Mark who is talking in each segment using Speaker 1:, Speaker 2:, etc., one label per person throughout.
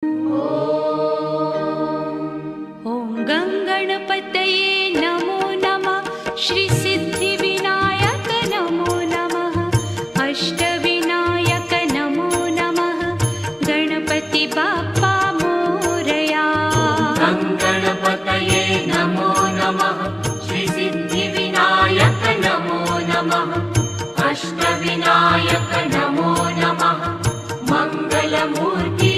Speaker 1: ओम गंगणपतये नमो नमः। श्री सिद्धिविनायक नमो नमः। अष्टविनायक नमो नमः। गणपति बाप्पा मोरया।
Speaker 2: गंगणपतये नमो नमः। श्री सिद्धिविनायक नमो नमः। अष्टविनायक नमो नमः। मंगलमूर्ति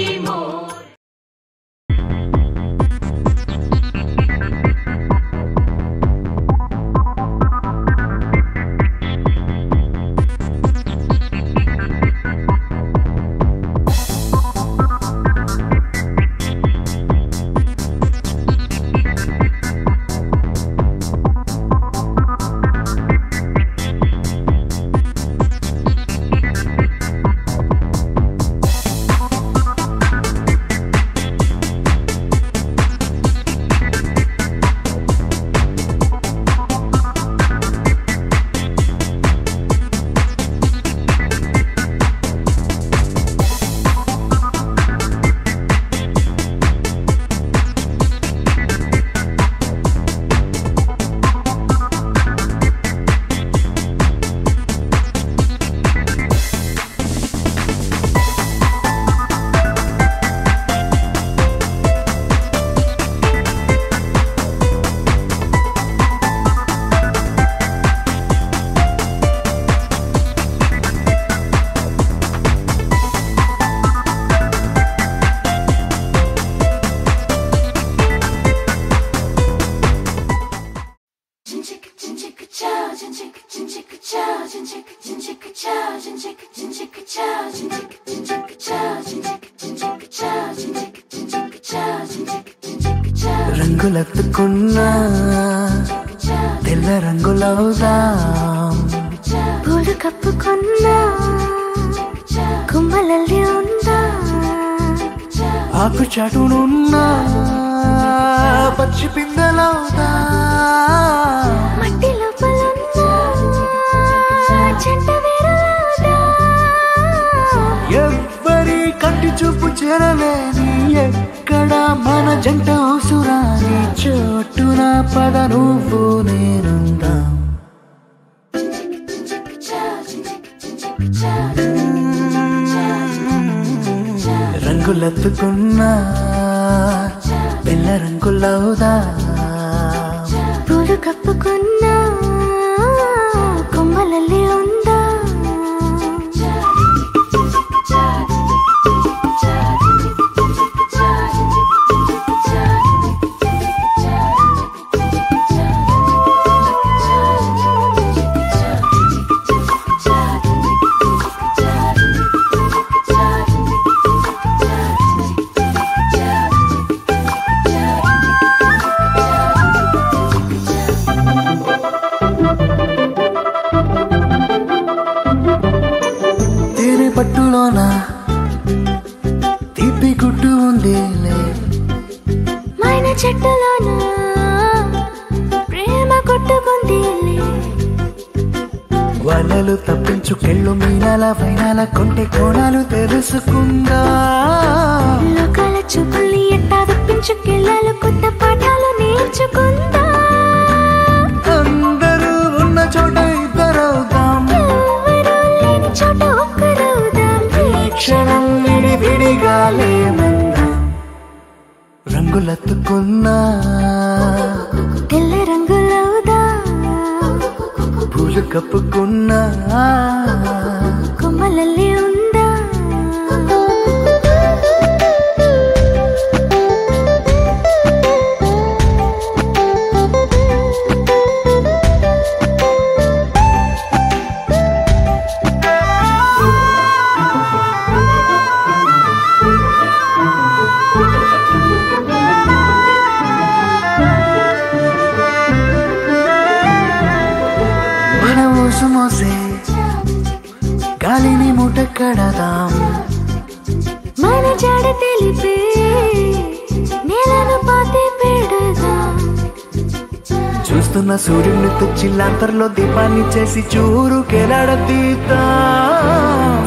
Speaker 3: రంగులెత్తుకున్నా తెల్ల రంగులవుదాం.
Speaker 4: పూలు కప్పుకున్నా కుమ్మలల్లి ఉందా.
Speaker 3: ఆకు చాటునున్నా పచ్చి పిందెలవుదా.
Speaker 4: మట్టి లోపలున్నా చెంట వేరులవుదా.
Speaker 3: ఎవ్వరి కంటి చూపు చేరలేని ఎక్కడ మన జంట అవసరాని చోటున పద నువ్వు నేనుందాం. రంగులెత్తుకున్నా పిల్ల రంగులవుదా.
Speaker 4: పూలు కప్పుకున్నా కొమ్మలల్లి ఉందా.
Speaker 3: పట్టులోన తీపి గుడ్డు ఉంది.
Speaker 4: మైన చెట్టులోన ప్రేమ కొట్టుకుంది.
Speaker 3: వలలు తప్పించుకెళ్ళు మీనాల వైనాల కొంటె కోణాలు తెలుసుకుందా.
Speaker 4: లోకాల చూపుల్ని ఎట్టా తప్పించుకెళ్ళాలి. కొత్త పాఠాలు నేర్చుకుందా.
Speaker 3: అందరూ ఉన్న చోట ఇద్దరవుదాం.
Speaker 4: ఎవరూ లేని చోట ఒక్కరవుదాం.
Speaker 3: క్షణం విడివిడిగా లేమందాం. రంగులెత్తుకున్నా
Speaker 4: తెల్ల రంగులవుదా.
Speaker 3: పూలు కప్పుకున్నా
Speaker 4: కొమ్మలల్లి ఉందా.
Speaker 3: మోసే గాలిని మూట కడదాం.
Speaker 4: మన జాడ తెలిపే నేలను పాతి పెడదాం.
Speaker 3: చూస్తున్న సూర్యుని తెచ్చిల్లాంతర్లో దీపాన్ని చేసి చూరు కెలాడదీద్దాం.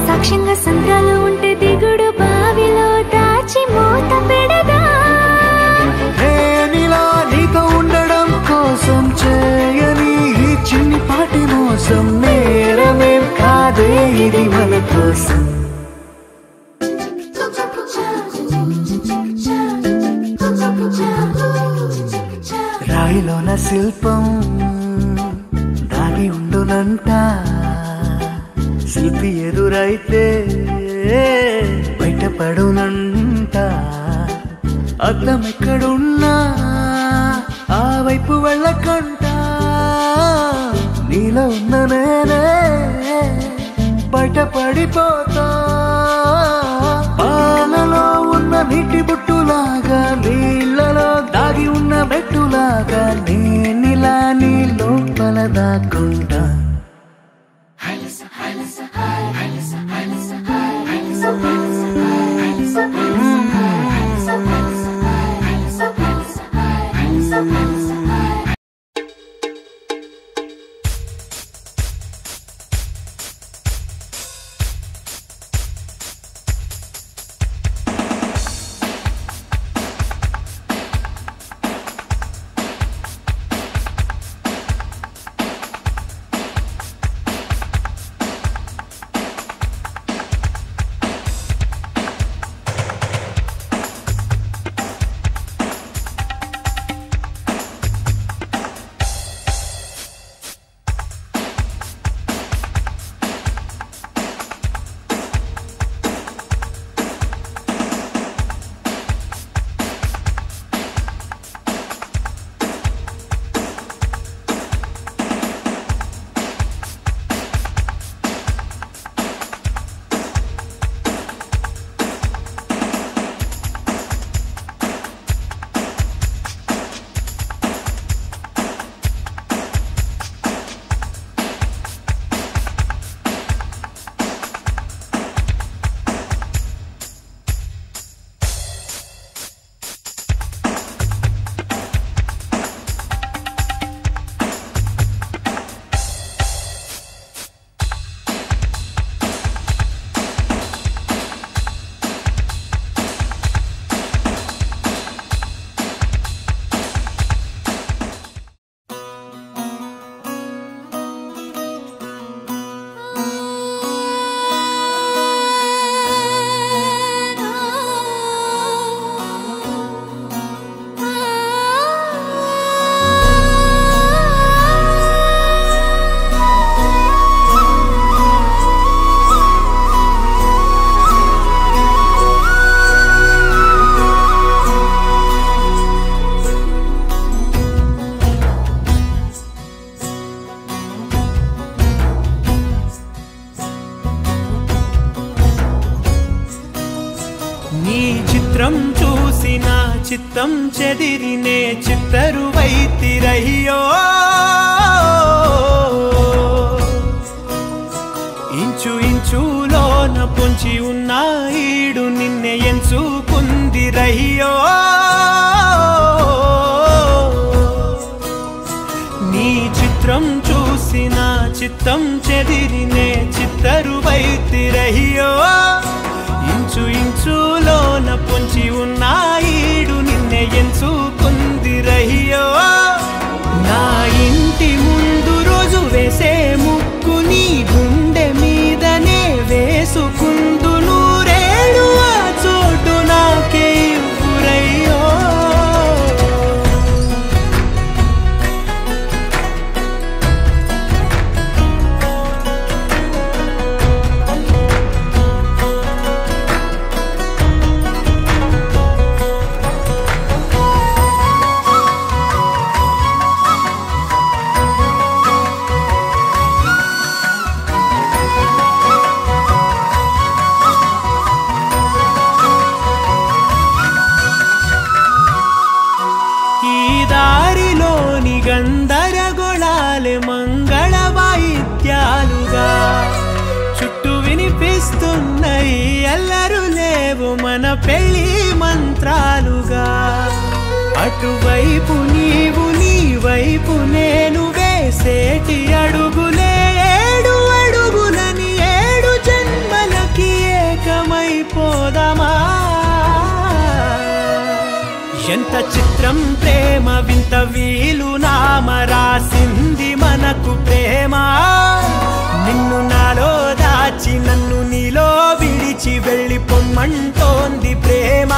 Speaker 4: సాక్ష్యంగా సంద్రాలు ఉంటే దిగుడు బావిలో దాచి మూత
Speaker 3: ఇది మన కోసం. రాయిలోన శిల్పం దాగి ఉండునంట, శిల్పి ఎదురైతే బయటపడునంట. అద్దం ఎక్కడున్నా ఆ వైపు వెళ్ళకంట, నీలో ఉన్న నేనే బయటపడిపోతా. పాలలో ఉన్న నీటి బుట్టులాగా, నీళ్ళలో దాగి ఉన్న బెట్టులాగా, నేనిలా నీ లోపల దాక్కుంటా.
Speaker 5: చిత్తం చెదిరినే చిత్తరువైతిరయ్యో ఇంచు ఇంచులోన పొంచి ఉన్న ఈడు నిన్నే ఎంచుకుందిరయ్యో నీ చిత్రం చూసిన చిత్తం చెదిరినే చిత్తరువైతిరయ్యో ఇంచు ఇంచులోన పొంచి ఉన్న ఈడు నిన్నే ఎంచుకుందిరయ్యో నా ఇంటి ముందు రోజు వేసే ముక్కు నీ గుండె మీదనే వేసుకుందు నూరేడు ఆ చోటు నాకే ఇవ్వురయ్యో గందరగోళాలే మంగళ వాయిద్యాలుగా చుట్టూ వినిపిస్తున్నాయి అల్లరు లేవు మన పెళ్లి మంత్రాలుగా అటువైపు నీవు నీ వైపు నేను వేసేటి అడుగులే ఏడు అడుగులని ఏడు జన్మలకి ఏకమైపోదామా ఎంత చిత్రం ప్రేమ వింత వీలు నామ రాసింది మనకు ప్రేమ నిన్ను నాలో దాచి నన్ను నీలో విడిచి వెళ్ళిపోమ్మంటోంది ప్రేమ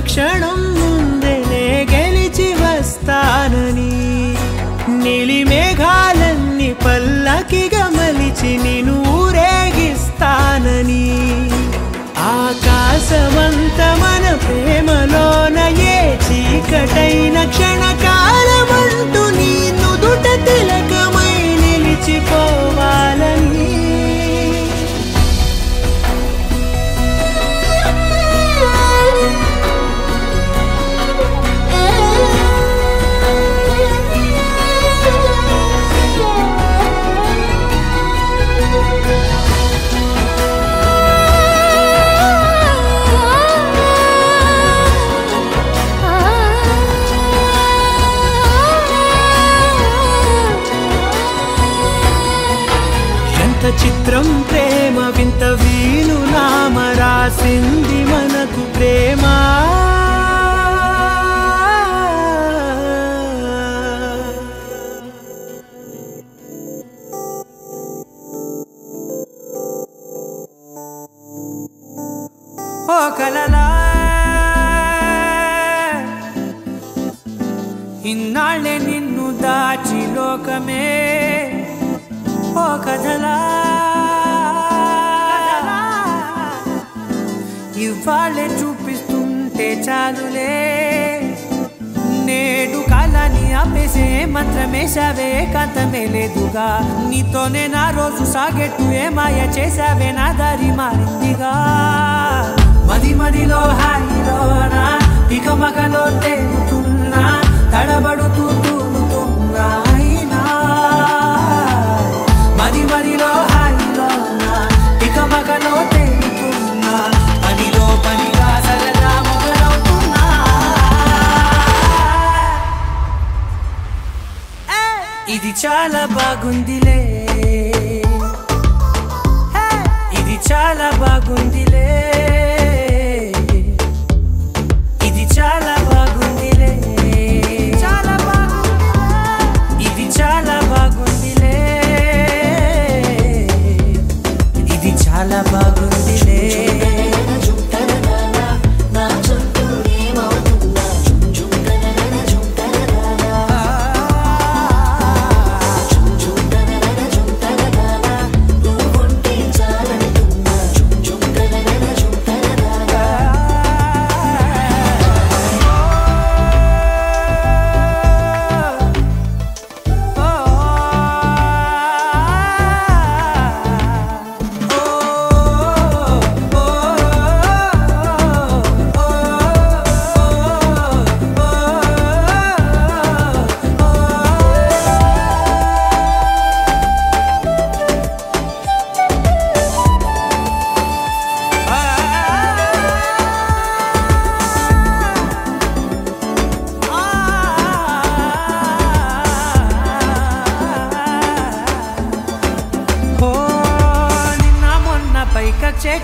Speaker 5: క్షణం ముందనే గెలిచి వస్తానని నీలి మేఘాలన్నీ పల్లకిగా మలిచి నిన్ను ఊరేగిస్తానని ఆకాశమంత మన ప్రేమలోన ఏ చీకటైన క్షణకాలమంటూ నీ నుదుట తిలకమై నిలిచిపోవాలని చిత్రం ప్రేమ వింత వీలు నామ రాసింది మనకు ప్రేమ ఓ కలలా ఇన్నాళ్ళే నిన్ను దాచి లోకమే ఓ కథలా ఇవాళ్ళే చూపిస్తుంటే చాలులే నేడు కాలాన్ని ఆపేసే మంత్రమేశావే కాంతమే లేదుగా నీతోనే నా రోజు సాగెట్టు ఏ మాయ చేశావే నా దారి మారిందిగా మది మదిలో హాయిలోనా ఇక మగలో తేలుతున్నా తడబడుతూ తూలుతున్నా మది మదిలో హాయిలోనా ఇక మగలో తేలుతున్నా పనిలో పనిగా సరదా మొదలవుతున్నా ఇది చాలా బాగుందిలే ఇది చాలా బాగుందిలే ఇది చాలా బాగుందిలే చాలా బాగుంది ఇది చాలా బాగుందిలే ఇది చాలా బాగుందిలే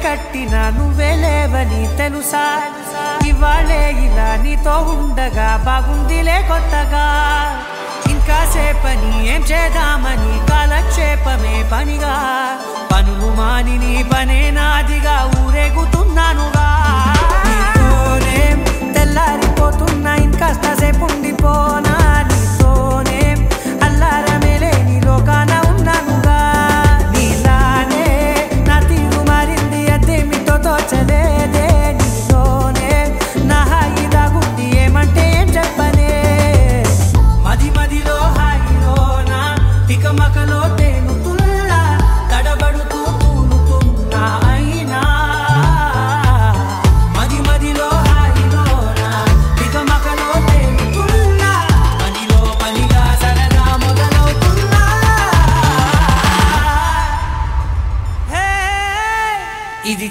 Speaker 5: కట్టినా నువ్వే లేవని తెలుసా ఇవాళే ఇలా నీతో ఉండగా బాగుందిలే కొత్తగా ఇంకా సేపని ఏం చేద్దామని కాలక్షేపమే పనిగా పనులు మాని నీ పనే నాదిగా ఊరేగుతున్నానుగా నీతోనే తెల్లారిపోతున్నా ఇంకాస్త సేపు ఉండిపోనా నీతోనే అల్లారమే లేని లోకాన ఉన్నానుగా నీలానే నా తీరు మారింది అదేమిటో తోచలేదే నీతోనే నా హాయి దాగుంది ఏమంటే ఏం చెప్పనే మది మదిలో హాయిలోనా తికమకలో తేలుతున్నా తడబడుతూ తూలుతున్నా అయినా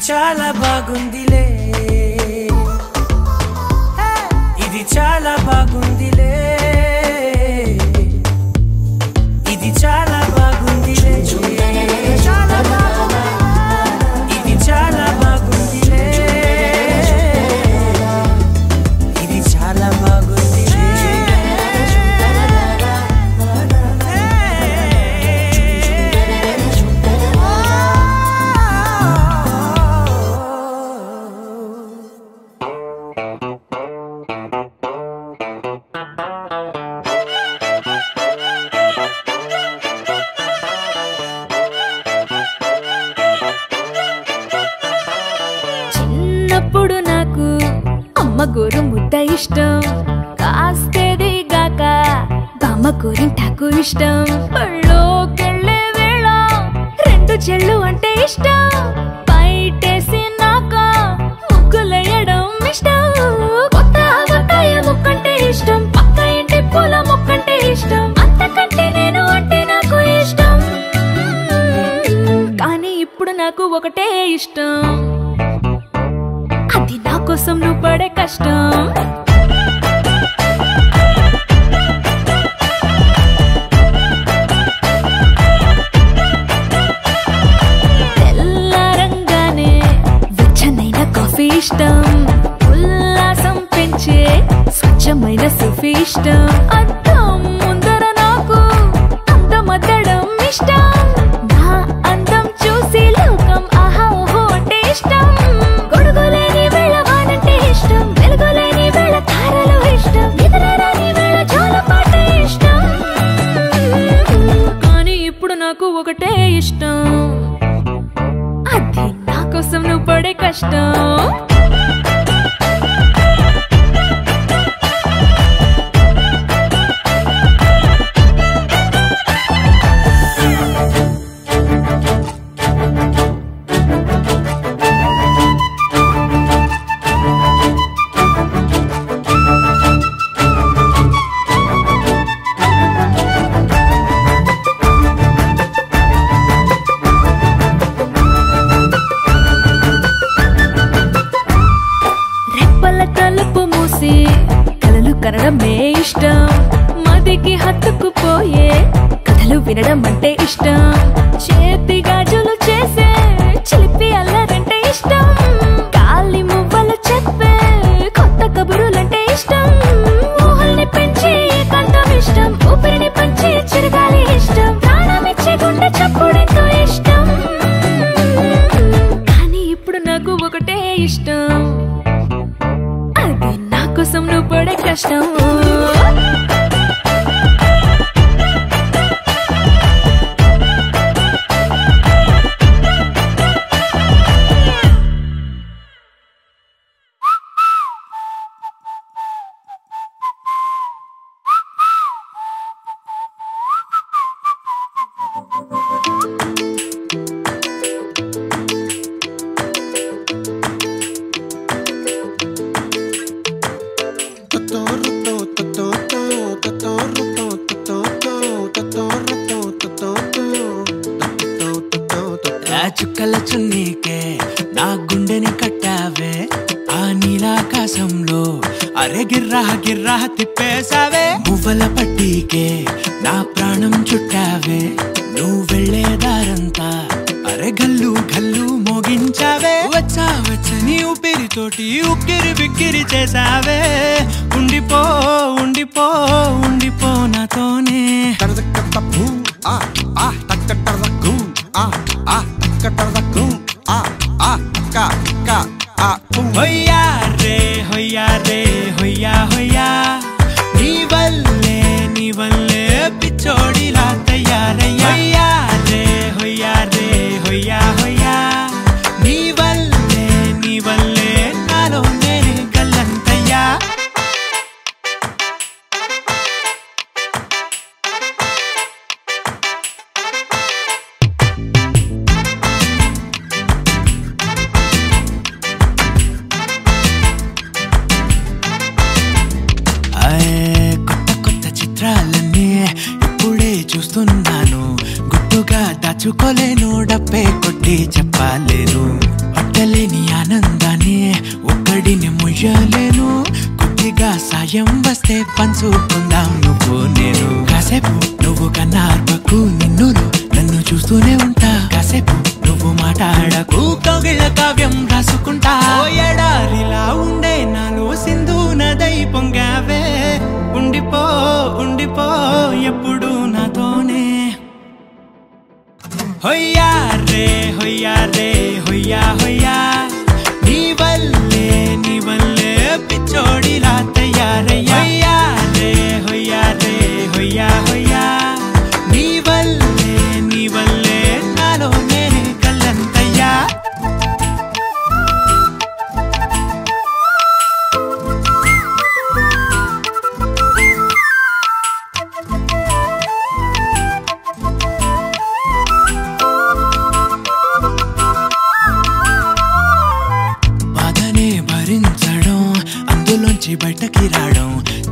Speaker 5: చాలా బాగుందిలే ఇది చాలా బాగుందిలే ఇది చాలా బాగుందిలే చాలా బాగుంది ఇది చాలా బాగుందిలే ఇది చాలా బాగుందిలే
Speaker 4: చిన్నప్పుడు నాకు అమ్మ గోరు ముద్ద ఇష్టం కాస్తేది గాక బామ్మ గోరింటాకు ఇష్టం పళ్ళోకెళ్ళే వేళ రెండు చెళ్ళు అంటే ఇష్టం బయటేసి నాక ముగ్గులేయడం ఇష్టం కొత్త ఆవకాయ ముక్కంటే ఇష్టం పక్క ఇంటి పూల మొక్కంటే ఇష్టం అంతకంటే నేను అంటే నాకు ఇష్టం కానీ ఇప్పుడు నాకు ఒకటే ఇష్టం అది నా కోసం నువ్వు పడే కష్టం తెల్లారంగానే వెచ్చనైన కాఫీ ఇష్టం ఉల్లాసం పెంచే స్వచ్ఛమైన సూఫీ ఇష్టం అద్దం ముందర నాకు అందమద్దడం ఇష్టం నా అందం చూసి లోకం ఆహా ఓహో అంటే ఇష్టం గొడుగులేని వేళ వానంటే ఇష్టం వెలుగులేని వేళ తారలు ఇష్టం నిద్రరాని వేళ జోలపాట ఇష్టం కానీ ఇప్పుడు నాకు ఒకటే ఇష్టం అది నా కోసం నువ్వు పడే కష్టం తలుపు మూసి కలలు కనడమే ఇష్టం మదికి హత్తుకుపోయే కథలు వినడం అంటే ఇష్టం చేతి గాజులు చేసే చిలిపి అల్లరంటే ఇష్టం గాలి మువ్వలు చెప్పే కొత్త కబురులంటే ఇష్టం ఊహల్ని పెంచి ఏకాంతం ఇష్టం ఊపిరిని పంచి చిరగాలి ఇష్టం ప్రాణమిచ్చే గుండె చప్పుడెంతో ఇష్టం కానీ ఇప్పుడు నాకు ఒకటే ఇష్టం అది నా కోసం నువ్వు పడే కష్టం
Speaker 5: చుక్కల చున్నీకే నా గుండెని కట్టావే ఆ నీలాకాశంలో అరే గిర్రా గిర్రా తిప్పేసావే మువ్వల పట్టీకే నా ప్రాణం చుట్టావే నువ్వు వెళ్ళేదారంతా అరే గల్లు గల్లు మోగించావే వచ్చా వచ్చని ఊపిరితోటి ఉక్కిరి బిక్కిరి చేసావే ఉండిపో ఉండిపో ఉండిపో నాతోనే హొయ్యా రే హొయ్యా రే హొయ్యా హొయ్యా నీ వల్లే పిచ్చోడిలా తయారయ్యా హొయ్యా రే హొయ్యా హొయ్యా నీ వల్లే నాలో నేనే గల్లంతయ్యా చూస్తున్నాను గుట్టుగా దాచుకోలేను డబ్బే కొట్టి చెప్పలేను లెక్కలేని ఆనందాన్ని ఒక్కడిని ముయ్యలేను. కొద్దిగా సాయం వస్తే పంచుకుందాం నువ్వు నేను. కాసేపు నువ్వు కన్నా అర్పకు నిన్నులో నన్ను చూస్తూనే ఉంటా. కాసేపు నువ్వు మాట్లాడకు కౌగిళ్ళ కావ్యం రాసుకుంటా. ఎడారిలా ఉండే నాలో సింధు నదై పొంగావే. ఉండిపో ఉండిపో ఎప్పుడు నాతోనే. హొయ్యా రే హొయ్యా రే హొయ్యా హొయ్యా నీ వల్లే పిచ్చోడిలా తయారయ్యా. హొయ్యా రే హొయ్యా రే హొయ్యా హొయ్యా నీ వల్లే నాలో నేనే కల్లంతయ్యా. అందులోంచి బయటకి రావడం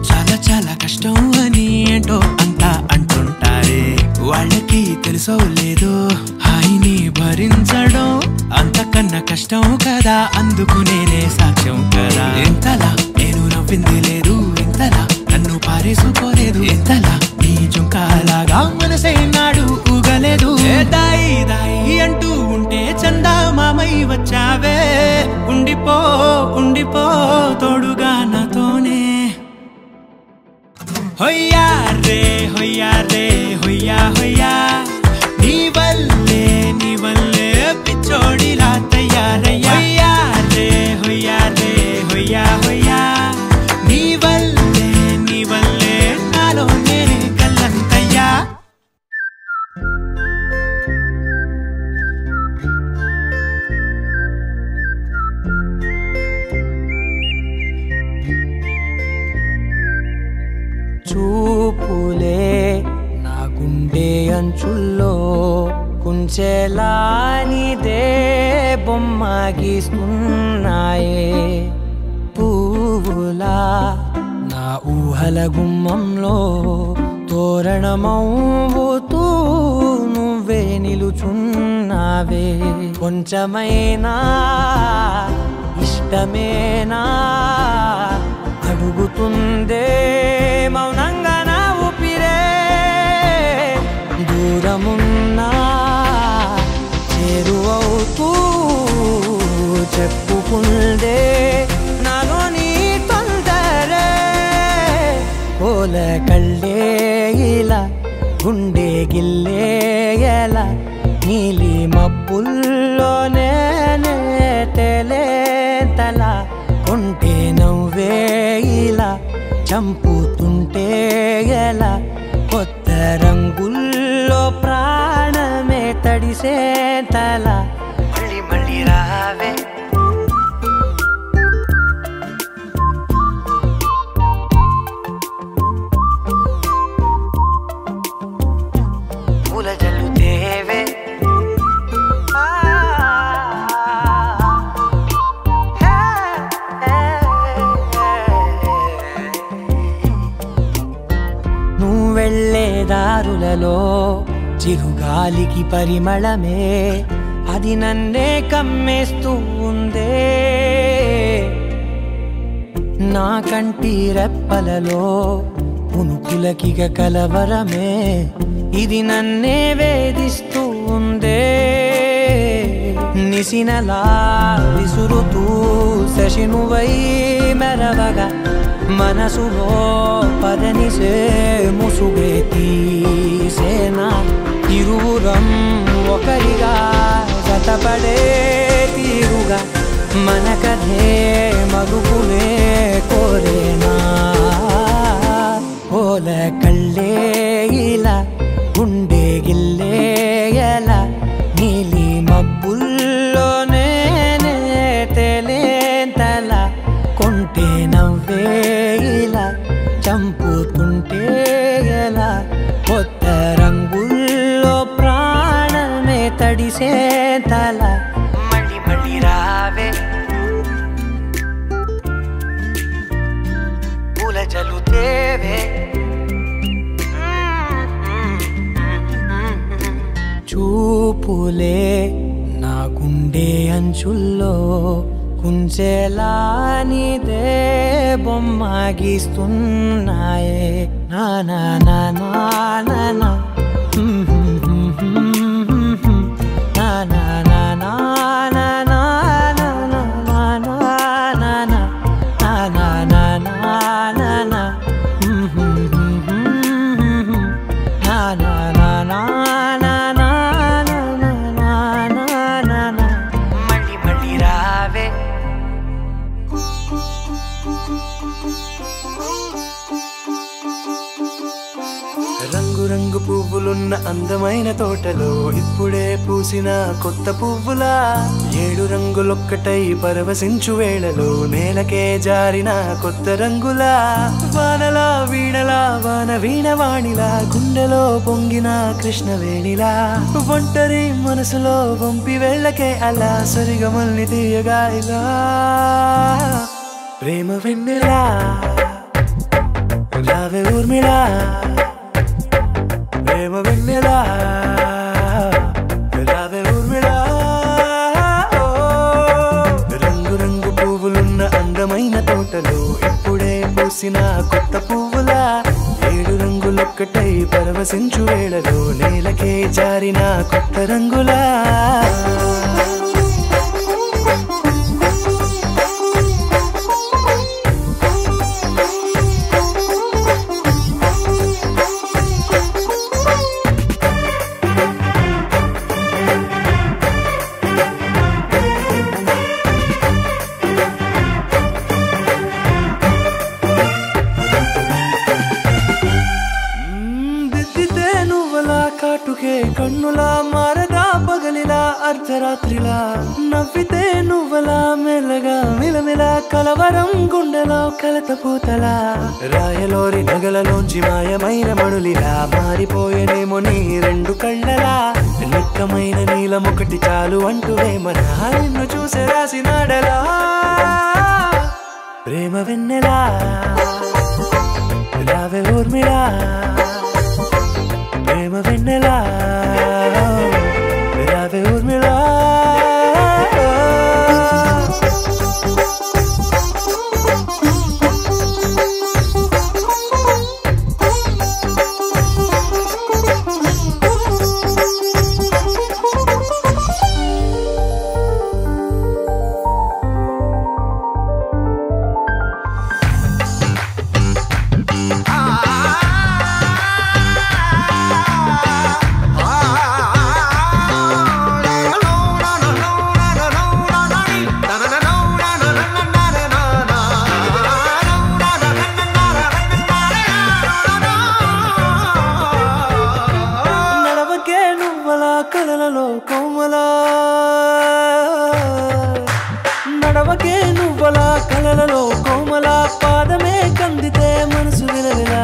Speaker 5: చాలా చాలా కష్టం అని ఏంటో అంతా అంటుంటారే. వాళ్ళకి తెలుసో లేదో హాయిని భరించడం అంతకన్నా కష్టం కదా. అందుకు నేనే సాక్ష్యం కదా. ఎంతలా నేను నవ్వింది లేదు, ఎంతలా నన్ను పారేసుకోలేదు, ఎంతలా నీ జుంకాలాగా మనసే నాడు ఊగలేదు. దాయి దాయి అంటూ ఉంటే చందా మామై వచ్చావే. ఉండిపో ఉండిపో తోడుగా నాతోనే. హొయ్యా రే హొయ్యా రే హొయ్యా హొయ్యా నీ వల్లే పిచ్చోడిలా తయారయ్యా. హొయ్యా రే హొయ్యా రే హొయ్యా హొయ్యా నీ వల్లే నాలో నేనే కల్లంతయ్యా.
Speaker 6: చూపులే నా గుండె అంచుల్లో కుంచెలా నీదే బొమ్మ గీస్తున్నాయే. పువ్వులా నా ఊహల గుమ్మంలో తోరణమవుతూ నువ్వే నిలుచున్నావే. కొంచెమైనా ఇష్టమేనా అడుగుతుందే మౌనంగా నా ఊపిరే. దూరమున్నా చేరువవుతూ చెప్పుకుందే నాలో నీ తొందరే. కోల కళ్ళే ఇలా గుండె గిల్లే ఎలా నీలి మబ్బుల్లోనే తేలేతలా. కొంటే నవ్వే ఇలా చంపుతుంటే ఎలా కొత్త రంగుల్లో ప్రాణమే తడిసే తల. మళ్ళీ మళ్ళీ రావే పూల జల్లుతేవే. వెళ్ళే దారులలో చిరుగాలికి పరిమళమే అది నన్నే కమ్మేస్తూ ఉందే. నా కంటి రెప్పలలో పునుకులకిగ కలవరమే ఇది నన్నే వేధిస్తూ ఉందే. నిసినలా విసురుతూ శశినువై మెరవగా మనసులో పదనిసే ముసుగే తీసేనా. ఇరువురం ఒకరిగా జతపడే తీరుగా మన కథే మరుగులే కోరేనా. కోల కళ్ళే ఇలా గుండె గిల్లే ఎలా నీలి మబ్బుల్లోనే తేలేంతలా. కొంటే నవ్వే ఇలా చంపుతుంటే ఎలా కొత్త రంగుల్లో ప్రాణమే తడిసే తల. మళ్ళీ మళ్ళీ రావే పూల జల్లుతేవే. చూపులే నా గుండె గుండె అంచుల్లో కుంచెలా నీదే బొమ్మ గీస్తున్నాయే నా నా నా నా నా నా నా నా నా నా నా నా
Speaker 3: రంగు రంగు పువ్వులున్న అందమైన తోటలో ఇప్పుడే పూసిన కొత్త పువ్వులా 7 రంగులొక్కటై పరవశించు వేళలో నేలకే జారిన కొత్త రంగులా వానలా వీణలా వాన వీణవాణిలా గుండెలో పొంగిన కృష్ణవేణిలా ఒంటరి మనసులో వంపి వెళ్ళకే అలా సరిగమల్ని తీయగా ఇలా ప్రేమ వెన్నెలా రావే ఊర్మిళా ప్రేమ వెన్నెలా రావే ఊర్మిళా రంగు రంగు పువ్వులున్న అందమైన తోటలో ఇప్పుడే పూసిన కొత్త పువ్వులా 7 రంగులొక్కటై పరవశించు వేళలో నేలకే జారిన కొత్త రంగులా కాటుకే కన్నులా మారగా పగలిలా అర్ధరాత్రిలా నవ్వితే నువ్వలా మెల్లగా మిలమిలా కలవరం గుండెలో కలతపోతలా రాయలోరి నగలలోంచి మాయమైన మణులిలా మారిపోయేనేమో నీ 2 కళ్ళలా నిక్కమైన నీలమొకటి చాలు అంటూ వేమన నిన్ను చూసే రాసినాడలా ప్రేమ వెన్నెలా రావే ఊర్మిళా ప్రేమ వెన్నెలా రావే ఊర్మిళా కలలలో కోమలా నడవకే నువ్వలా కలలలో కోమలా పాదమే కందితే మనసు విలవిలా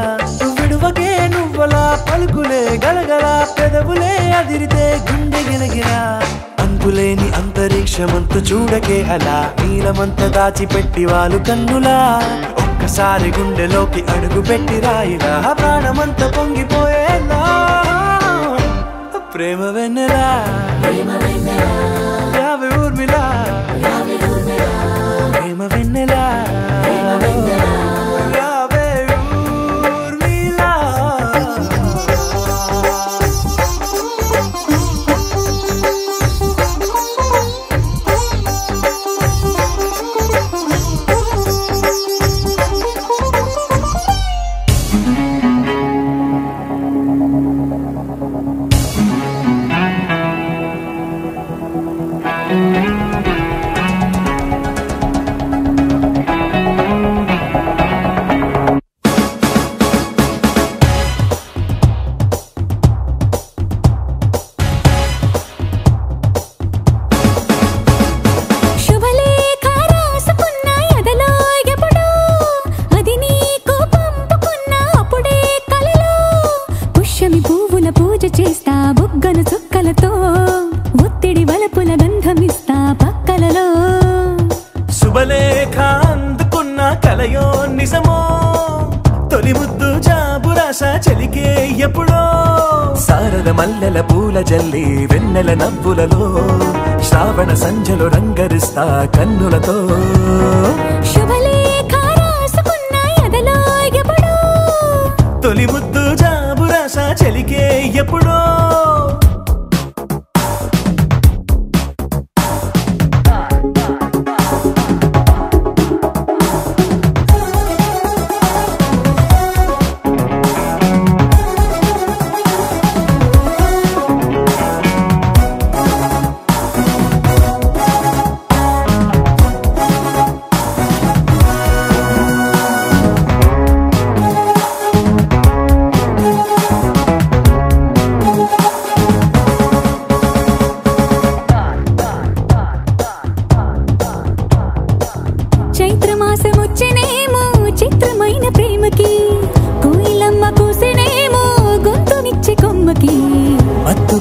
Speaker 3: విడువకే నువ్వలా పలుకులే గలగల పెదవులే అదిరితే గుండె గిలగిలా అంతులేని అంతరిక్షమంత చూడకే అలా నీలమంత దాచిపెట్టి వాళ్ళు కన్నులా ఒక్కసారి గుండెలోకి అడుగు పెట్టి రాయిలా ప్రాణమంత పొంగిపోయేలా ప్రేమ వెన్నెలా రావే ఊర్మిళా ప్రేమ వెన్నెలా రావే ఊర్మిళా శుభలేఖ అందుకున్న కలయో నిజమో తొలి ముద్దు జాబురా జాబురాస చెలికే ఎప్పుడో సారద మల్లెల పూల జల్లి వెన్నెల నవ్వులలో శ్రావణ సంధ్యలో రంగరిస్తా కన్నులతో
Speaker 4: శుభలేఖ రాసుకున్న ఎదలో ఎప్పుడో
Speaker 3: తొలి ముద్దు జాబురాస చెలికే ఎప్పుడో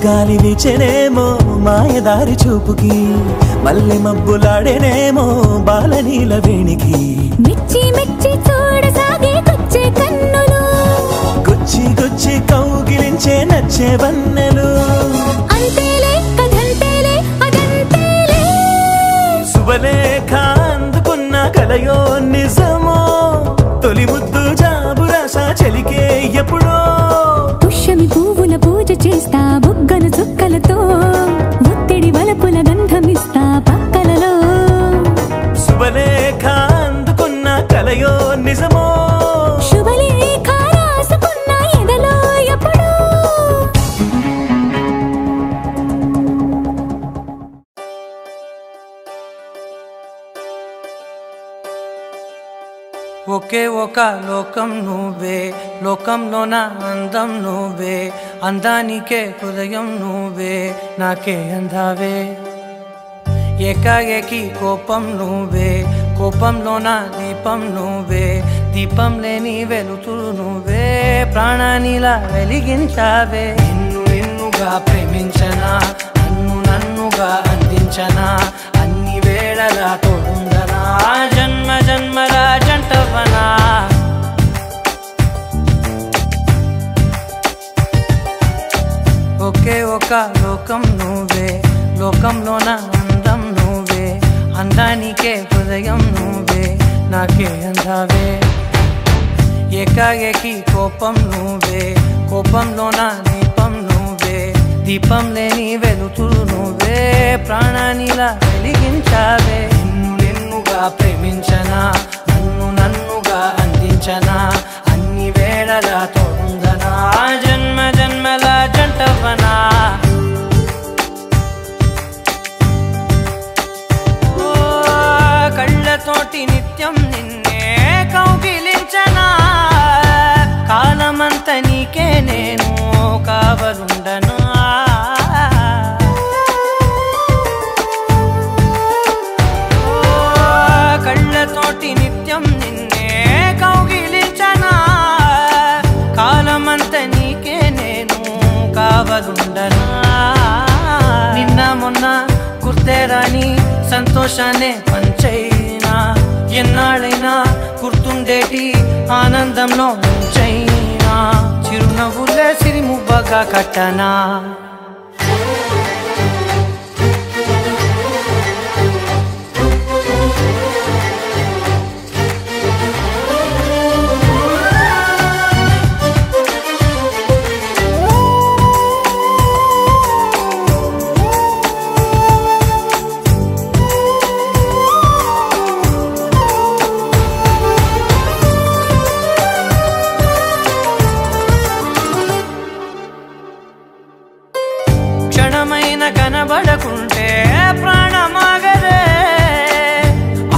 Speaker 3: గాలి వీచెనేమో మాయదారి చూపుకి మల్లె మబ్బులాడేనేమో బాలనీల వేణికి
Speaker 4: మిచ్చి మిచ్చి చూడసాగే కొచ్చే కన్నులు
Speaker 3: గుచ్చి గుచ్చి కౌగిలించే నచ్చే వన్నెలు
Speaker 4: అంతేలే కదంతేలే అదంతేలే
Speaker 3: శుభలేఖ అందుకున్న కలయో నిజమో తొలి ముద్దు జాబురాస చెలికే ఎప్పుడో
Speaker 4: పుష్యమి పువ్వుల పూజ చేస్తా బుగ్గను చుక్కలతో ఒత్తిడి వలపుల గంధమిస్తా పక్కలలో
Speaker 3: శుభలేఖ అందుకున్న కలయో నిజమో
Speaker 4: శుభలేఖ రాసుకున్న ఎదలో ఎప్పుడో
Speaker 6: ఒకే ఒక లోకం నువ్వే లోకంలో నా అందం నువ్వే అందానికే హృదయం నువ్వే నాకే అందావే ఏకాఏకి కోపం నువ్వే కోపంలో నా దీపం నువ్వే దీపం లేని వెలుతురు నువ్వే ప్రాణానిలా వెలిగించావే నిన్ను నిన్నుగా ప్రేమించనా నన్ను నన్నుగా అందించనా అన్ని వేళలా తోడుందనా జన్మ జన్మల జంటవనా ఒకే ఒక లోకం నువ్వే లోకంలో నా అందం నువ్వే అందానికే హృదయం నువ్వే నాకే అందావే ఏకాఏకి కోపం నువ్వే కోపంలో నా దీపం నువ్వే దీపం లేని వెలుతురు నువ్వే ప్రాణానిలా వెలిగించావే నిన్ను నిన్నుగా ప్రేమించనా నన్ను నన్నుగా అందించనా అన్ని వేళలా తోడుందనా జన్మ జన్మల జంటవనా కళ్ళతోటి నిత్యం నిన్నే కౌగిలించనా కాలమంత నీకే నేను కావలుండనా కళ్ళతోటి నిత్యం నిన్నే కౌగిలించనా కాలమంత నీకే నేను కావలుండనా నిన్న మొన్న గుర్తేరాని సంతోషాన్ని పంచైనా ఎన్నాళ్ళైనా గుర్తుండేటి ఆనందంలో ముంచైనా చిరునవ్వులే సిరిముబ్బగా కట్టనా కనబడకుంటే ప్రాణమాగదే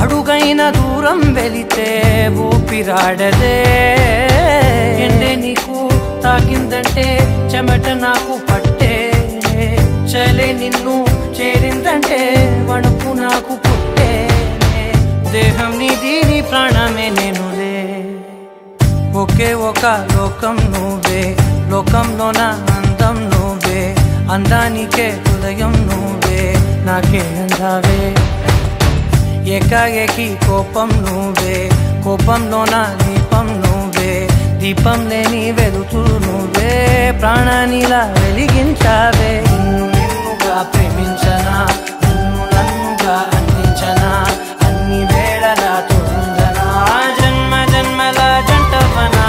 Speaker 6: అడుగైన దూరం వెళితే ఊపిరాడదే ఎండే నీకు తాకిందంటే చెమట నాకు పట్టే చలే నిన్ను చేరిందంటే వణుకు నాకు పుట్టే దేహం నీది నీ ప్రాణమే నేనులే ఒకే ఒక లోకం నువ్వే లోకంలో నా అందం నువ్వే అందానికే హృదయం నువ్వే నాకే అందావే ఏకాఏకి కోపం నువ్వే కోపంలో నా దీపం నువ్వే దీపం లేని వెలుతూ నువ్వే ప్రాణానిలా వెలిగించావే నిన్నుగా ప్రేమించనా నిన్ను నన్నుగా అందించనా అన్ని వేళలా తోందనా జన్మ జన్మల జంటవనా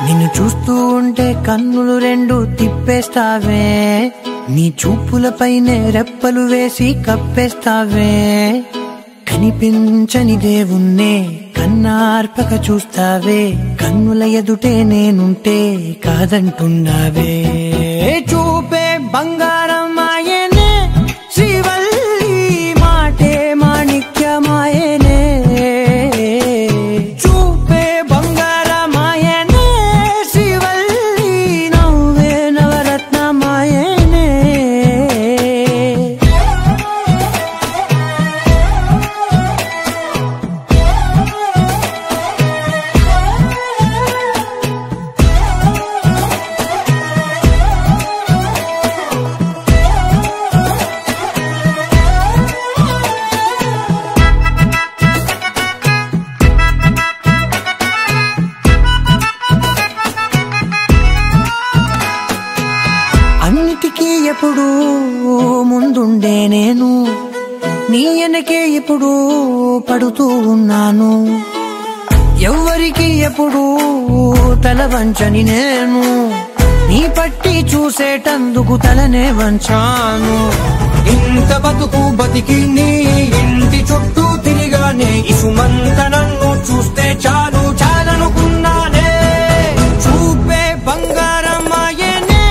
Speaker 6: నిన్ను చూస్తూ ఉంటే కన్నులు రెండు తిప్పేస్తావే నీ చూపులపైనే రెప్పలు వేసి కప్పేస్తావే కనిపించని దేవుణ్ణే కన్నార్పక చూస్తావే కన్నుల ఎదుటే నేనుంటే కాదంటున్నావే చూపే బంగారం ఆయనే శ్రీవల్లి మాటే మాణిక్యమాయనే చూపే బంగారమాయనే శ్రీవల్లి నవ్వే నవరత్నమాయనే అన్నిటికీ ఎప్పుడు ముందుండే నేను నీ వెనకే ఎప్పుడు పడుతూ ఉన్నాను ఎవ్వరికి ఎప్పుడు తల వంచని నేను నీ పట్టి చూసేటందుకు తలనే వంచాను ఇంత బతుకు బతికి నీ ఇంటి చుట్టూ తిరిగానే ఇసుమంత నన్ను చూస్తే చాలు చాలనుకున్నానే చూపే బంగారమాయనే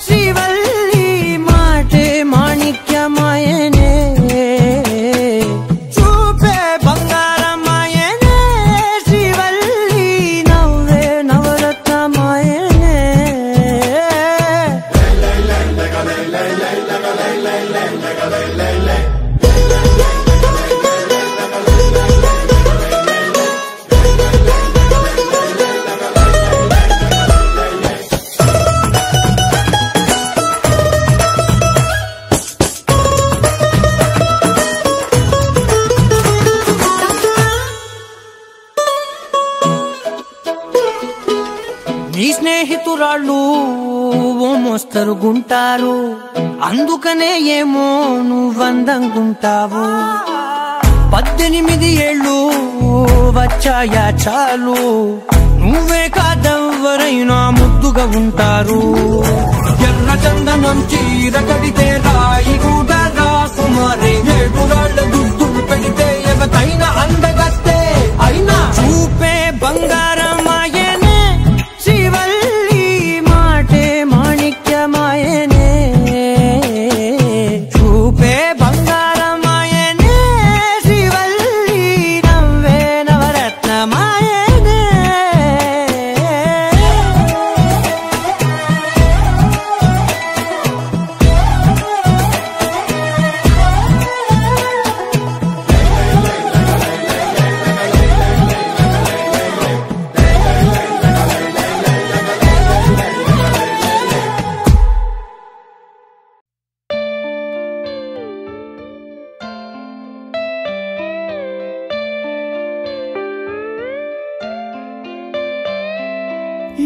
Speaker 6: శ్రీవల్లి మాటే మాణిక్యమాయనే చూపే బంగారమాయనే శ్రీవల్లి నవ్వే నవరత్నమాయనే నీ స్నేహితురాళ్ళు ఓ మోస్తరుగుంటారు అందుకనే ఏమో నువ్వందంగుంటావు 18 ఏళ్ళు వచ్చాయా చాలు నువ్వే కాదెవ్వరైనా ముద్దుగా ఉంటారు ఎర్ర చందనం చీర కడితే రాయి కూడా రాకుమారి ఏడురాళ్ళ దుద్దులు పెడితే ఎవతైనా అందగత్తే అయినా చూపే బంగారమాయనే శ్రీవల్లి మాటే మాణిక్యమాయనే చూపే బంగారమాయనే శ్రీవల్లి నవ్వే నవరత్నమాయనే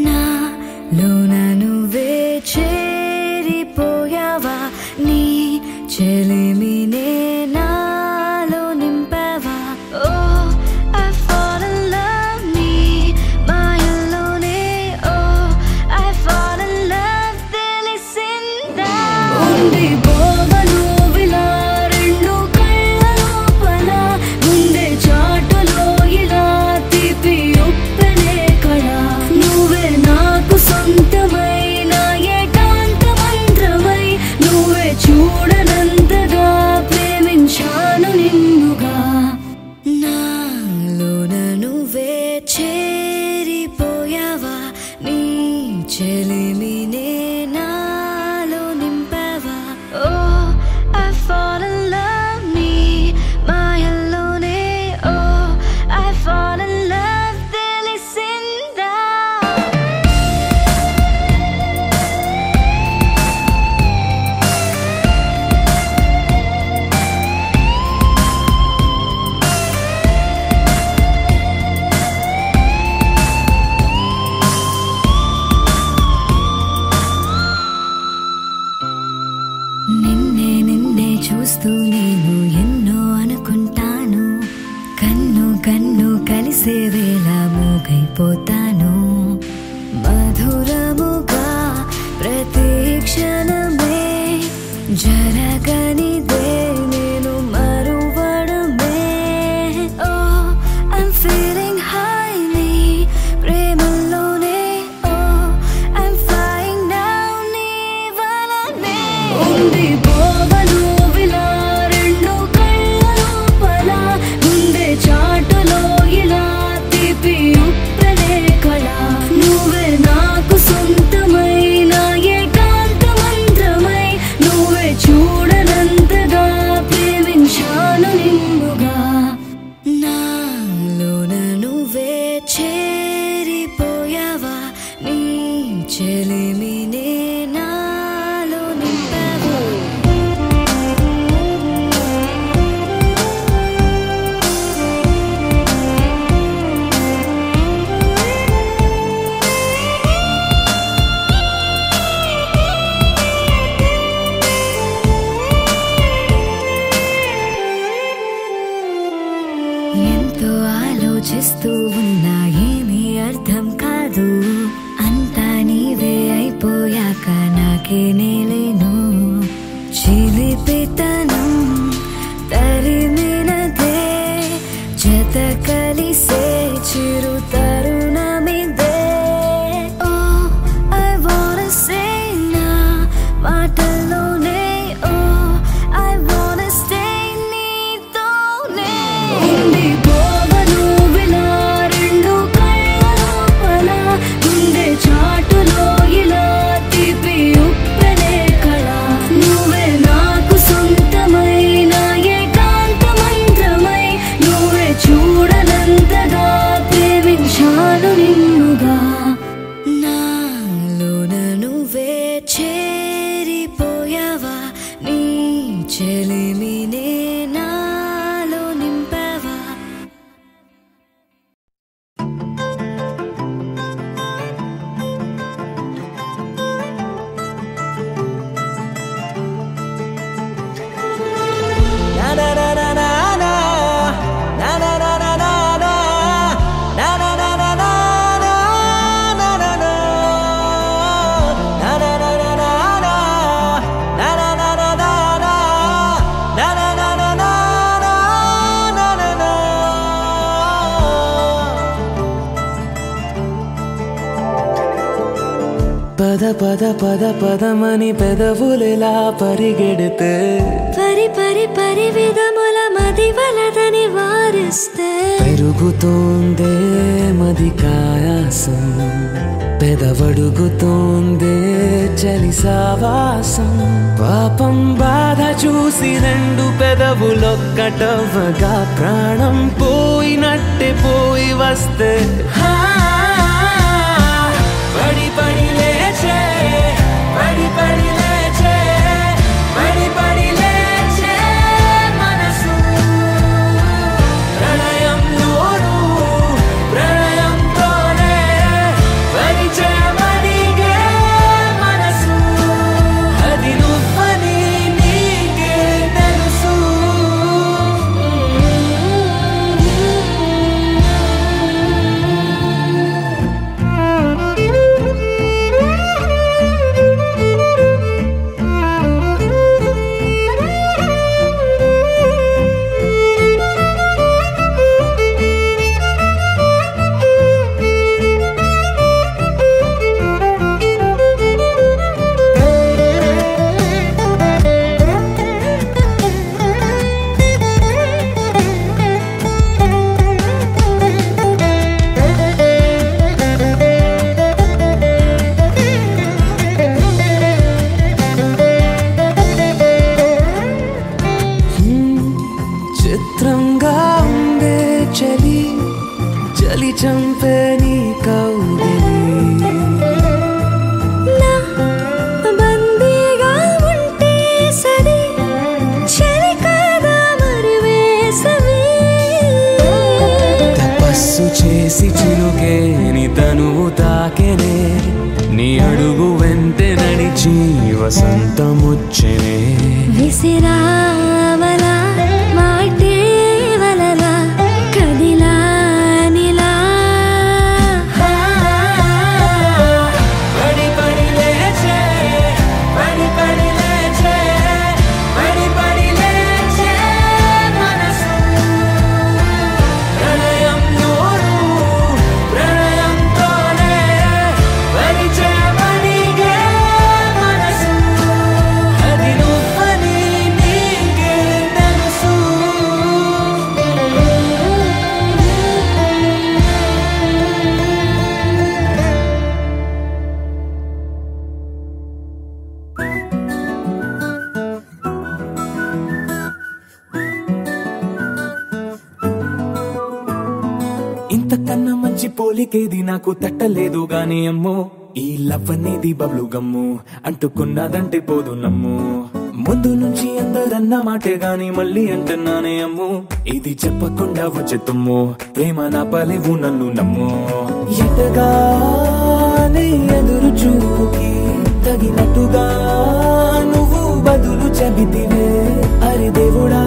Speaker 4: నాలోన నువ్వే చేరిపోయావా నీ చెలిమినే నాలో నింపావా ఓ I fall in love నీ మాయలోనే ఓ I fall in love తెలిసిందా ఉండిపోవను విలా రెండు కళ్ళ లోపల ముందే చాటులో ఇలా తీపి ఉప్పెనే కడా నువ్వే నాకు సొంతమైన ఏకాంత మంత్రమై నువ్వే చూడనంతగా ప్రేమించాను నిన్నుగా నాలోన నువ్వే చేరిపోయావా నీ చెలిమినే నాలో నింపావా ఓ
Speaker 7: అయిపోతాను మధురముగా ప్రతి క్షణమే జరగనిదే నేను మరువడమే Oh, I'm feeling high నీ ప్రేమలోనే Oh, I'm flying down నీ వలనే ఉంది పోవను విలా రెండు కళ్ళ లోపల ముందే చాటులో ఇలా తీపి ఉప్పెనే కళ నువ్వే నాకు సొంతమైన ఏకాంత మంత్రమై నువ్వే చూడనంతగా ప్రేమించాను నిన్నుగా నాలోన నువ్వే చేరిపోయావా నీ చెలిమినే నాలో నింపావు ఎంతో ఆలోచిస్తూ ఉన్నా ఏమీ అర్థం కాదు అంతా నీవే అయిపోయాక నాకే నేలేను చిలిపితనం తరిమినదే జత కలిసే చిరు తరుణమిదే Oh, I wanna say నా మాటల్లోనే Oh, I wanna stay నీతోనే ఉంది పోవను విలా రెండు కళ్ళ లోపల ముందే చాటులో ఇలా తీపి ఉప్పెనే కళ నువ్వే నాకు సొంతమైన ఏకాంత మంత్రమై నువ్వే చూడనంతగా ప్రేమించాను నిన్నుగా నాలోన నువ్వే చేరిపోయావా నీ చెలిమినే నాలో నింపావా
Speaker 3: పద పద పద పదమని పెదవులెలా పరిగెడితే
Speaker 7: పరి పరి పరి విధముల మది వలదని వారిస్తే
Speaker 3: పెరుగుతోందే మది కాయాసం పెదవడుగుతోందే చలి సావాసం పాపం బాధ చూసి రెండు పెదవులొక్కటవ్వగా ప్రాణం పోయినట్టే పోయి వస్తే పడి పడి లేచే పడి పడి లేచే పడి పడి లేచే మనసు ప్రణయంలోను ప్రణయంతోనే పరిచయమడిగే మనసు అది నువ్వని నీకే తెలుసు చిత్రంగా ఉందే చలి చలి చంపే నీ కౌగిలి
Speaker 7: నా బందీగా ఉంటే సరి చలి కాదా మరి వేసవి
Speaker 3: తపస్సు చేసి చిలుకే నీ తనువు తాకెనే నీ అడుగు వెంటే నడిచి వసంతముచ్చెనే
Speaker 7: విసిరావలా మాటే వలలా కదిలా నిలా
Speaker 3: మంచి పోలికేది నాకు తట్టలేదు గాని అమ్మో ఈ లవ్ అనేది బబ్లు గమ్ము అంటుకున్నదంటే పోదు నమ్ము ముందు నుంచి అందరన్న మాటే గాని మళ్ళీ అంటున్నానే అమ్ము ఇది చెప్పకుండా వచ్చే తుమ్ము ప్రేమ నా పలేవు నన్ను నమ్ము ఎటగానే ఎదురు చూకి తగినట్టుగా నువ్వు బదులు చెబితివే అరే దేవుడా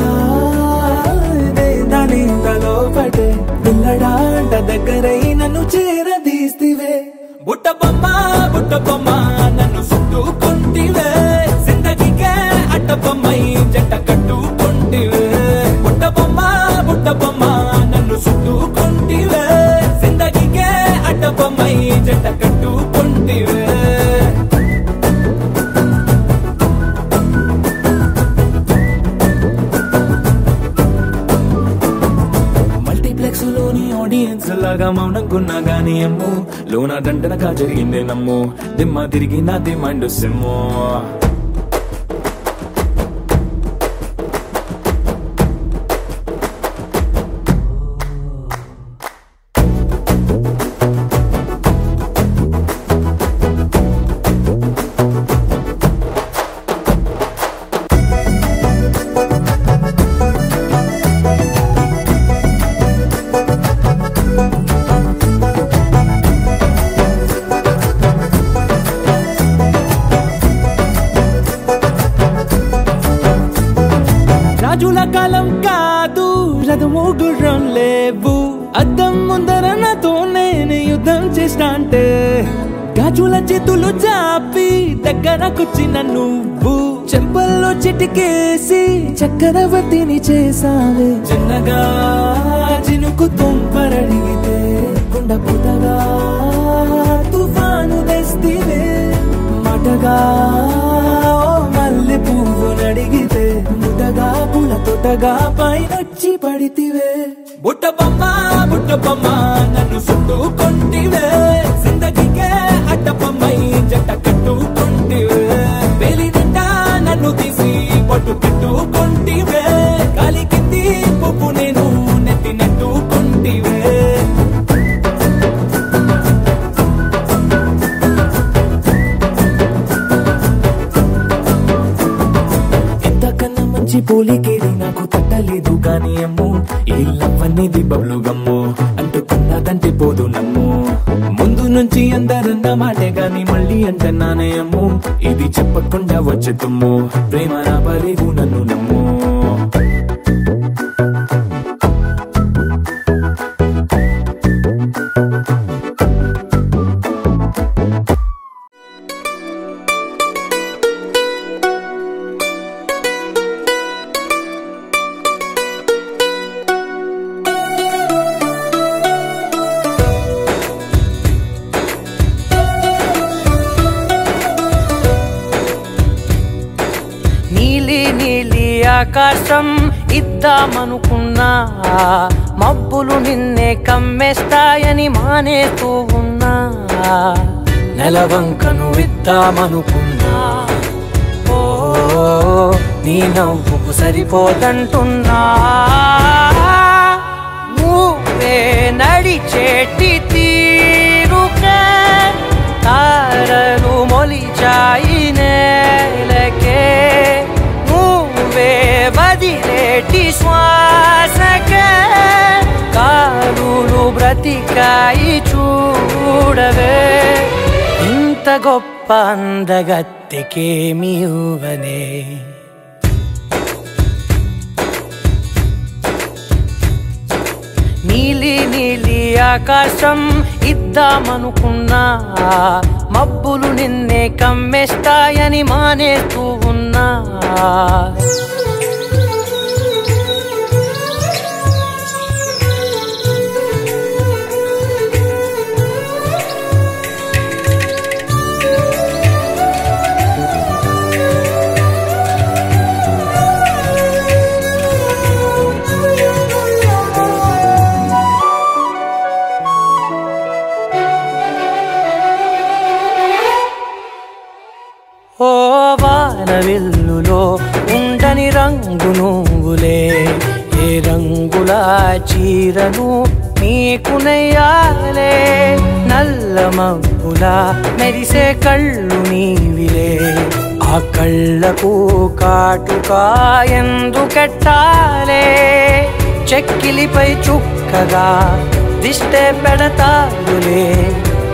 Speaker 3: దాని తలో పటే పిల్లడాంట దగ్గరై నన్ను చేరదీస్తివే బుట్ట బొమ్మ నన్ను చుట్టుకుంటివే జిందగీకే అట్ట బొమ్మై జంట కట్టుకుంటివే బుట్ట బొమ్మ నన్ను చుట్టుకుంటివే జిందగీకే అట్ట బొమ్మై జంట కట్టుకుంటివే లోని ఆడియన్స్ లాగా మౌనంకున్నా గానీ అమ్ము లోన దండనగా జరిగిందే నమ్ము దిమ్మ తిరిగి నాది మైండ్ సిమ్ము రాజుల కాలం కాదు రథము గుర్రం లేవు అద్దం ముందర నాతో నేను యుద్ధం చేస్తా అంటే గాజుల చేతులు చాపి దగ్గరకొచ్చిన నువ్వు చెంపల్లో చిటికేసి చక్రవర్తిని చేసావే చిన్నగా చినుకు తుంపరడిగితే కుండ పుతగా తుఫాను తెస్తివే మాటగా మల్లె పువ్వు నడిగితే ముటగా పుల తొటగా పైనొచ్చి పడితివే బుట్ట బొమ్మ నన్ను చుట్టుకుంటివే జిందగీకే అట్ట బొమ్మై జంట కట్టుకుంటివే వేలి నిండా నన్ను తీసి పట్టు కట్టుకుంటివే కాలి కింది పువ్వు నేను నెత్తి నెట్టుకుంటివే పోలికేది నాకు తట్టలేదు గాని అమ్ము ఈ లవ్ అనేది బబ్లు గమ్ము అంటుకున్నదంటే పోదు నమ్ము ముందు నుంచి అందరన్న మాటే గాని మళ్ళీ అంటున్నానే అమ్ము ఇది చెప్పకుండా వచ్చే తుమ్ము ప్రేమ నా పలేవు నన్ను నమ్ము
Speaker 6: ఆకాశం ఇద్దామనుకున్నా మబ్బులు నిన్నే కమ్మేస్తాయని మానేస్తూ ఉన్నా నెలవంకను ఇద్దామనుకున్నా ఓ నీ నవ్వుకు సరిపోదంటున్నా నువ్వే నడిచేటి తీరుకే తారలు మొలిచాయి నేలకే వదిలేటి శ్వాసకే కాలులు బ్రతికాయి చూడవే ఇంత గొప్ప అందగత్తెకేమి ఇవ్వనే నీలి నీలి ఆకాశం ఇద్దామనుకున్నా మబ్బులు నిన్నే కమ్మేస్తాయని మానేస్తూ ఉన్నా వానవిల్లులో ఉండని రంగు నువ్వులే ఏ రంగుల చీరను నీకు నెయ్యాలే నల్ల మబ్బులా మెరిసే కళ్ళు నీవిలే ఆ కళ్ళకు కాటుకా ఎందుకెట్టాలే చెక్కిలిపై చుక్కగా దిష్టే పెడతాదులే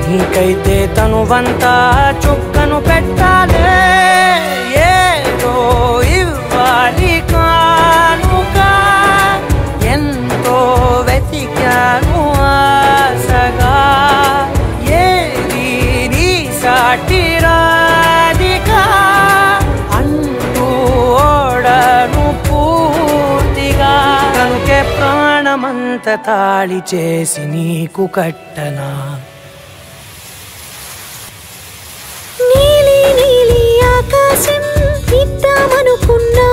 Speaker 6: నీకైతే తనువంతా చుక్కను పెట్టాలే ఏదో ఇవ్వాలి కానుక ఎంతో వెతికాను ఆశగా ఏది నీ సాటి రాధికా అంటూ ఓడను పూర్తిగా కనుకే ప్రాణమంత తాళి చేసి నీకు కట్టనా
Speaker 7: నీలి నీలి ఆకాశం ఇద్దామనుకున్నా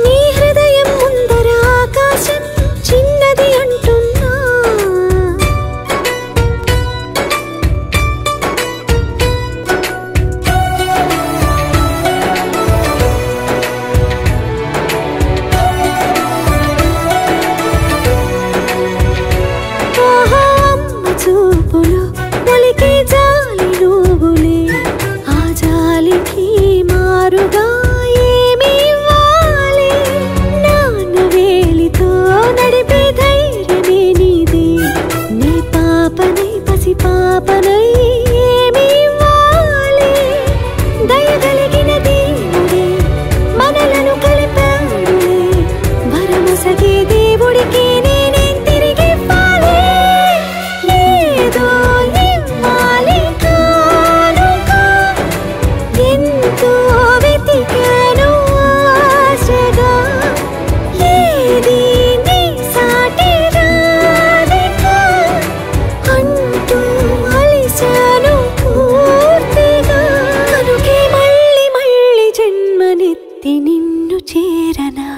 Speaker 7: నీ హృదయం ముందర ఆకాశం చిన్నది అంటున్నా ఆహా అమ్మ చూపులు ఒలికే జాలి నువ్వులే ఆ జాలికి మారుగా ఏమి ఇవ్వాలి నాన్న వేలితో నడిపే ధైర్యమే నీదే నీ పాపనై పసి పాపనై ఏమి ఇవ్వాలి దయగలిగిన దేవుడే మనలను కలిపాడులే భరమసగే దేవుడికి నేనేం తిరిగి ఇవ్వాలి ఏదో ఇవ్వాలి కానుక ఎంతో వెతికాను ఆశగా ఏది నీ సాటి రాధిక అంటూ అలిశాను పూర్తిగా కనుకే మళ్ళీ మళ్ళీ జన్మనెత్తి నిన్ను చేరనా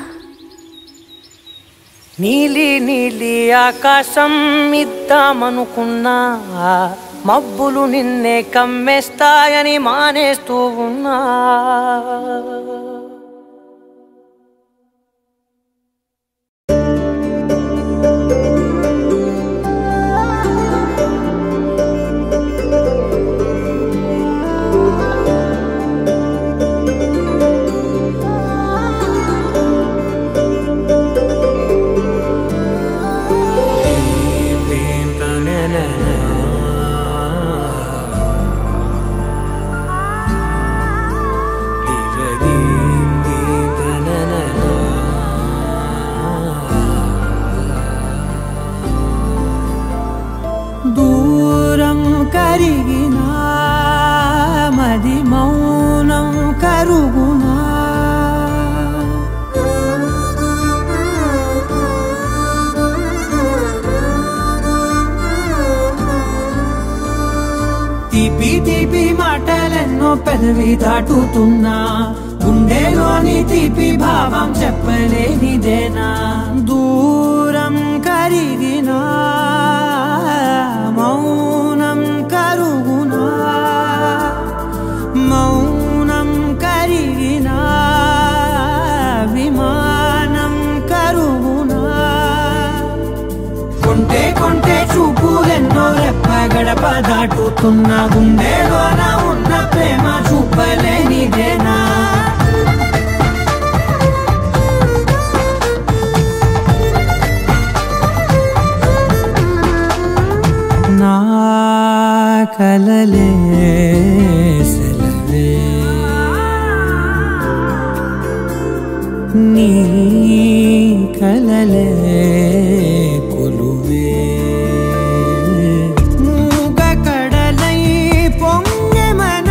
Speaker 6: నీలి నీలి ఆకాశం ఇద్దామనుకున్నా మబ్బులు నిన్నే కమ్మేస్తాయని మానేస్తూ ఉన్నా దూరం కరిగినా మది మౌనం కరుగునా తీపి తీపి మాటలెన్నో పెదవి దాటుతున్నా గుండెలోని తీపి భావం చెప్పలేనిదేనా దూరం కరిగినా మౌనం కరుగునా మౌనం కరిగినా విమానం కరుగునా కొంటే కొంటే చూపులెన్నో రెప్ప గడప దాటుతున్న గుండెలోన ఉన్న ప్రేమ చూపలేనిదేనా నా కలలే సెలవే నీ కలలే కొలువే మూగ కడలై పొంగె మన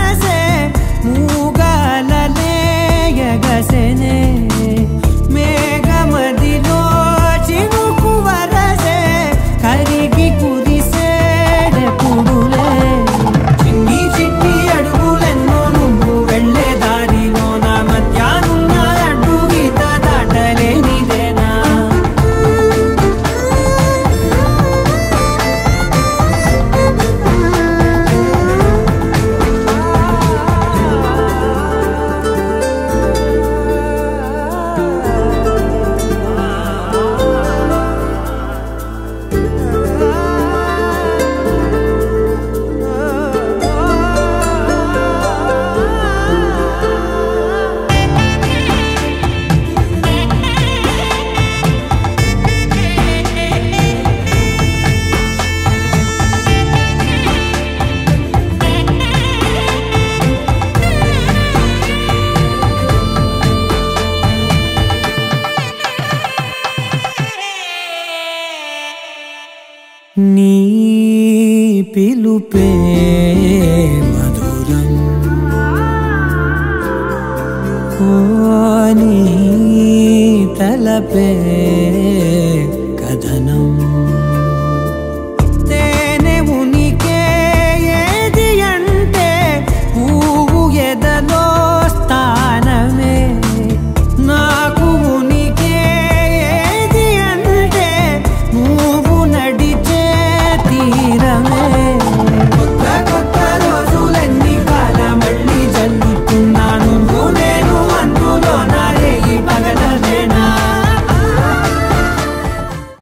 Speaker 6: పిలుపే మధురం ఓ నీ తలపే